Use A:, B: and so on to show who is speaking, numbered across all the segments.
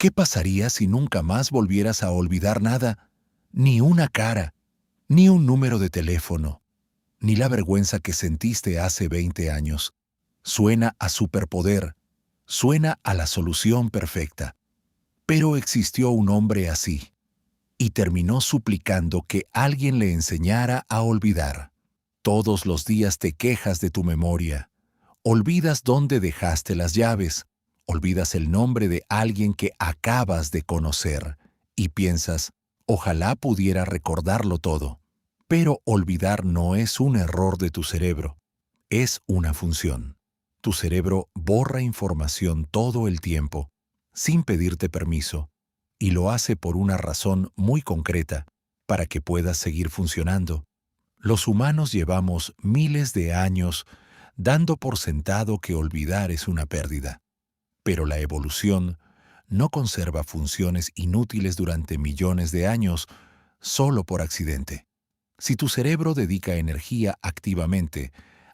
A: ¿Qué pasaría si nunca más volvieras a olvidar nada? Ni una cara, ni un número de teléfono, ni la vergüenza que sentiste hace 20 años. Suena a superpoder, suena a la solución perfecta. Pero existió un hombre así, y terminó suplicando que alguien le enseñara a olvidar. Todos los días te quejas de tu memoria. Olvidas dónde dejaste las llaves. Olvidas el nombre de alguien que acabas de conocer. Y piensas, ojalá pudiera recordarlo todo. Pero olvidar no es un error de tu cerebro. Es una función. Tu cerebro borra información todo el tiempo, sin pedirte permiso, y lo hace por una razón muy concreta, para que puedas seguir funcionando. Los humanos llevamos miles de años dando por sentado que olvidar es una pérdida. Pero la evolución no conserva funciones inútiles durante millones de años solo por accidente. Si tu cerebro dedica energía activamente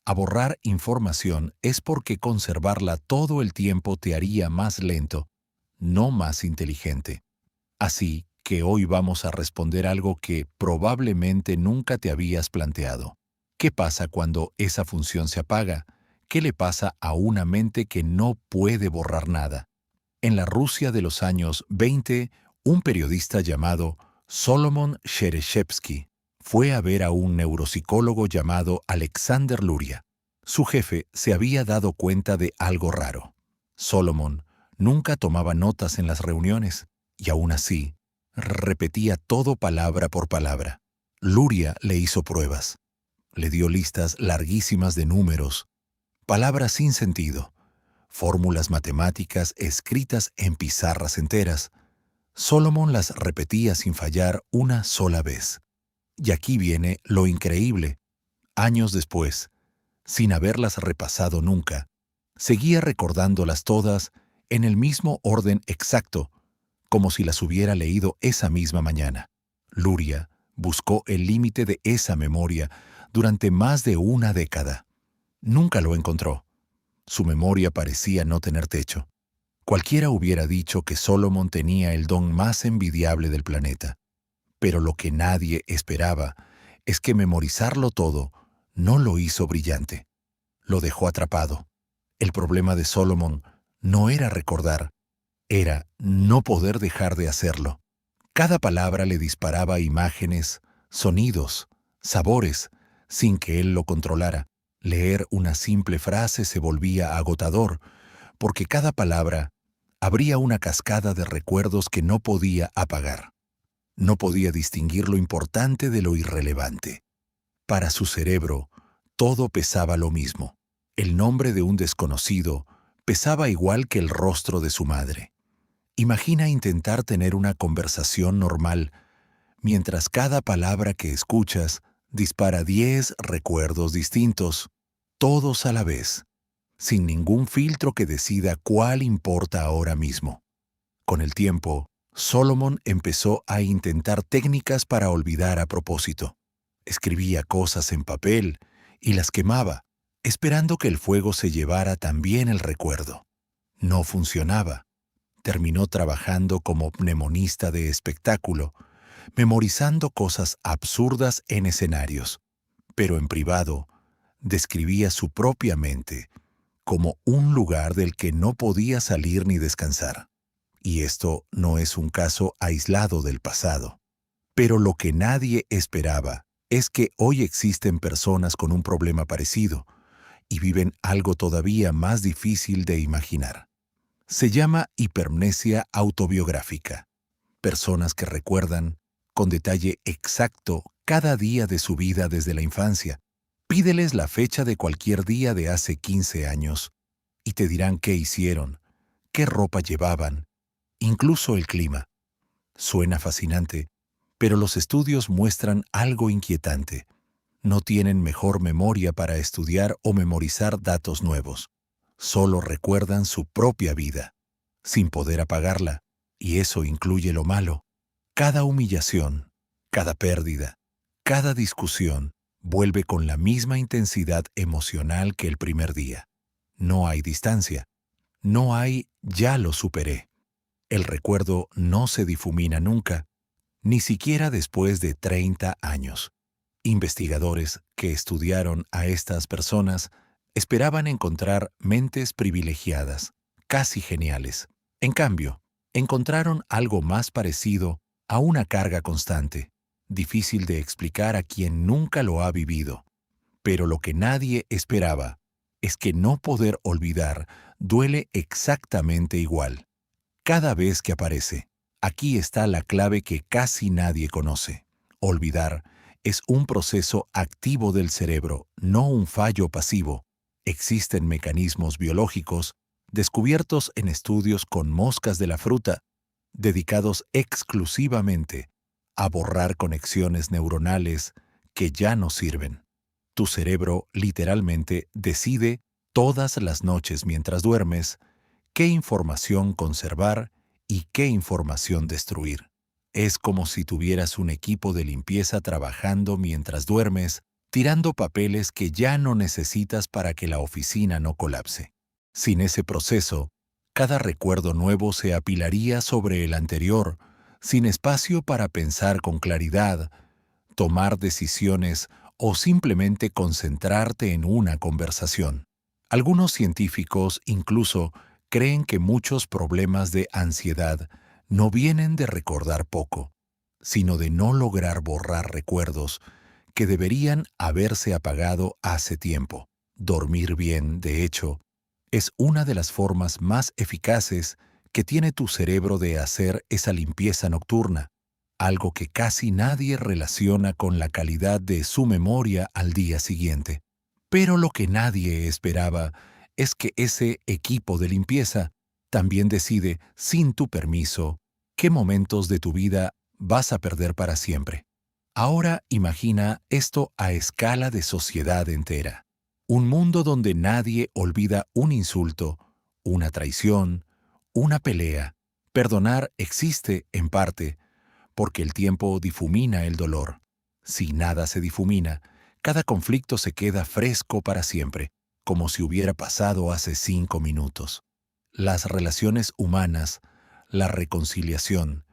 A: a borrar información, es porque conservarla todo el tiempo te haría más lento, no más inteligente. Así que hoy vamos a responder algo que probablemente nunca te habías planteado. ¿Qué pasa cuando esa función se apaga? ¿Qué le pasa a una mente que no puede borrar nada? En la Rusia de los años 20, un periodista llamado Solomon Shereshevsky fue a ver a un neuropsicólogo llamado Alexander Luria. Su jefe se había dado cuenta de algo raro. Solomon nunca tomaba notas en las reuniones y aún así repetía todo palabra por palabra. Luria le hizo pruebas. Le dio listas larguísimas de números, palabras sin sentido, fórmulas matemáticas escritas en pizarras enteras. Solomon las repetía sin fallar una sola vez. Y aquí viene lo increíble. Años después, sin haberlas repasado nunca, seguía recordándolas todas en el mismo orden exacto, como si las hubiera leído esa misma mañana. Luria buscó el límite de esa memoria durante más de una década. Nunca lo encontró. Su memoria parecía no tener techo. Cualquiera hubiera dicho que Solomon tenía el don más envidiable del planeta. Pero lo que nadie esperaba es que memorizarlo todo no lo hizo brillante. Lo dejó atrapado. El problema de Solomon no era recordar, era no poder dejar de hacerlo. Cada palabra le disparaba imágenes, sonidos, sabores, sin que él lo controlara. Leer una simple frase se volvía agotador, porque cada palabra abría una cascada de recuerdos que no podía apagar. No podía distinguir lo importante de lo irrelevante. Para su cerebro, todo pesaba lo mismo. El nombre de un desconocido pesaba igual que el rostro de su madre. Imagina intentar tener una conversación normal, mientras cada palabra que escuchas dispara 10 recuerdos distintos, todos a la vez, sin ningún filtro que decida cuál importa ahora mismo. Con el tiempo, Solomon empezó a intentar técnicas para olvidar a propósito. Escribía cosas en papel y las quemaba, esperando que el fuego se llevara también el recuerdo. No funcionaba. Terminó trabajando como mnemonista de espectáculo, memorizando cosas absurdas en escenarios, pero en privado describía su propia mente como un lugar del que no podía salir ni descansar. Y esto no es un caso aislado del pasado. Pero lo que nadie esperaba es que hoy existen personas con un problema parecido y viven algo todavía más difícil de imaginar. Se llama hipermnesia autobiográfica. Personas que recuerdan con detalle exacto cada día de su vida desde la infancia. Pídeles la fecha de cualquier día de hace 15 años y te dirán qué hicieron, qué ropa llevaban, incluso el clima. Suena fascinante, pero los estudios muestran algo inquietante. No tienen mejor memoria para estudiar o memorizar datos nuevos. Solo recuerdan su propia vida, sin poder apagarla, y eso incluye lo malo. Cada humillación, cada pérdida, cada discusión vuelve con la misma intensidad emocional que el primer día. No hay distancia, no hay "ya lo superé". El recuerdo no se difumina nunca, ni siquiera después de 30 años. Investigadores que estudiaron a estas personas esperaban encontrar mentes privilegiadas, casi geniales. En cambio, encontraron algo más parecido a una carga constante, difícil de explicar a quien nunca lo ha vivido. Pero lo que nadie esperaba es que no poder olvidar duele exactamente igual. Cada vez que aparece, aquí está la clave que casi nadie conoce. Olvidar es un proceso activo del cerebro, no un fallo pasivo. Existen mecanismos biológicos descubiertos en estudios con moscas de la fruta, dedicados exclusivamente a borrar conexiones neuronales que ya no sirven. Tu cerebro literalmente decide todas las noches mientras duermes qué información conservar y qué información destruir. Es como si tuvieras un equipo de limpieza trabajando mientras duermes, tirando papeles que ya no necesitas para que la oficina no colapse. Sin ese proceso, cada recuerdo nuevo se apilaría sobre el anterior, sin espacio para pensar con claridad, tomar decisiones o simplemente concentrarte en una conversación. Algunos científicos incluso creen que muchos problemas de ansiedad no vienen de recordar poco, sino de no lograr borrar recuerdos que deberían haberse apagado hace tiempo. Dormir bien, de hecho, es una de las formas más eficaces que tiene tu cerebro de hacer esa limpieza nocturna, algo que casi nadie relaciona con la calidad de su memoria al día siguiente. Pero lo que nadie esperaba es que ese equipo de limpieza también decide, sin tu permiso, qué momentos de tu vida vas a perder para siempre. Ahora imagina esto a escala de sociedad entera. Un mundo donde nadie olvida un insulto, una traición, una pelea. Perdonar existe, en parte, porque el tiempo difumina el dolor. Si nada se difumina, cada conflicto se queda fresco para siempre, como si hubiera pasado hace 5 minutos. Las relaciones humanas, la reconciliación,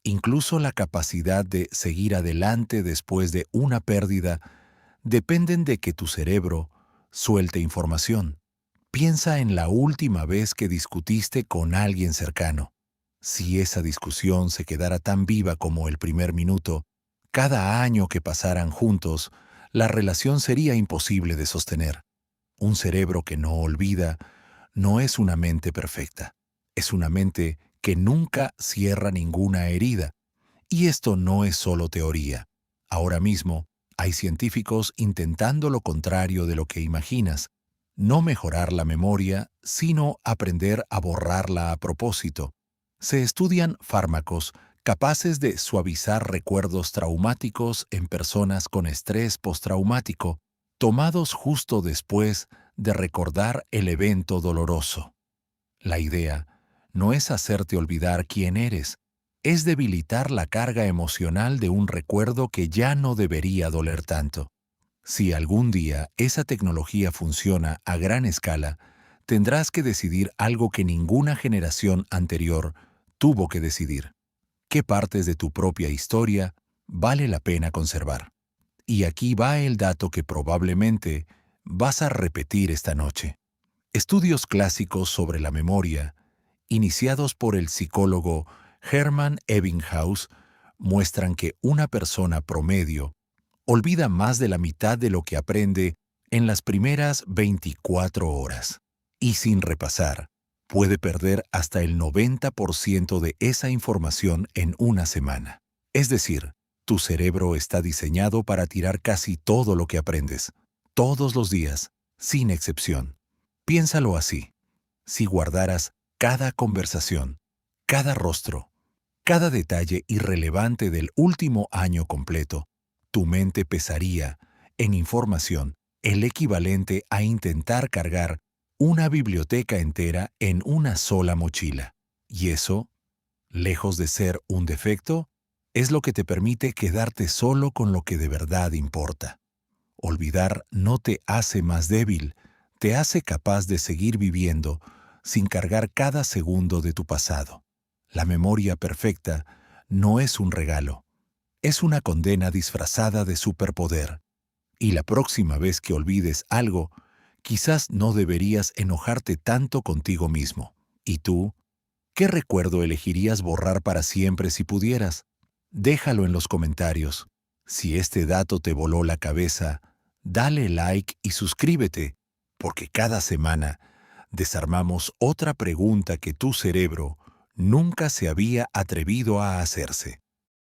A: incluso la capacidad de seguir adelante después de una pérdida, dependen de que tu cerebro suelte información. Piensa en la última vez que discutiste con alguien cercano. Si esa discusión se quedara tan viva como el primer minuto, cada año que pasaran juntos, la relación sería imposible de sostener. Un cerebro que no olvida no es una mente perfecta. Es una mente que nunca cierra ninguna herida. Y esto no es solo teoría. Ahora mismo, hay científicos intentando lo contrario de lo que imaginas. No mejorar la memoria, sino aprender a borrarla a propósito. Se estudian fármacos capaces de suavizar recuerdos traumáticos en personas con estrés postraumático, tomados justo después de recordar el evento doloroso. La idea no es hacerte olvidar quién eres, es debilitar la carga emocional de un recuerdo que ya no debería doler tanto. Si algún día esa tecnología funciona a gran escala, tendrás que decidir algo que ninguna generación anterior tuvo que decidir. ¿Qué partes de tu propia historia vale la pena conservar? Y aquí va el dato que probablemente vas a repetir esta noche. Estudios clásicos sobre la memoria, iniciados por el psicólogo Hermann Ebbinghaus, muestran que una persona promedio olvida más de la mitad de lo que aprende en las primeras 24 horas. Y sin repasar, puede perder hasta el 90% de esa información en una semana. Es decir, tu cerebro está diseñado para tirar casi todo lo que aprendes, todos los días, sin excepción. Piénsalo así. Si guardaras cada conversación, cada rostro, cada detalle irrelevante del último año completo, tu mente pesaría, en información, el equivalente a intentar cargar una biblioteca entera en una sola mochila. Y eso, lejos de ser un defecto, es lo que te permite quedarte solo con lo que de verdad importa. Olvidar no te hace más débil, te hace capaz de seguir viviendo sin cargar cada segundo de tu pasado. La memoria perfecta no es un regalo, es una condena disfrazada de superpoder. Y la próxima vez que olvides algo, quizás no deberías enojarte tanto contigo mismo. ¿Y tú? ¿Qué recuerdo elegirías borrar para siempre si pudieras? Déjalo en los comentarios. Si este dato te voló la cabeza, dale like y suscríbete, porque cada semana desarmamos otra pregunta que tu cerebro nunca se había atrevido a hacerse.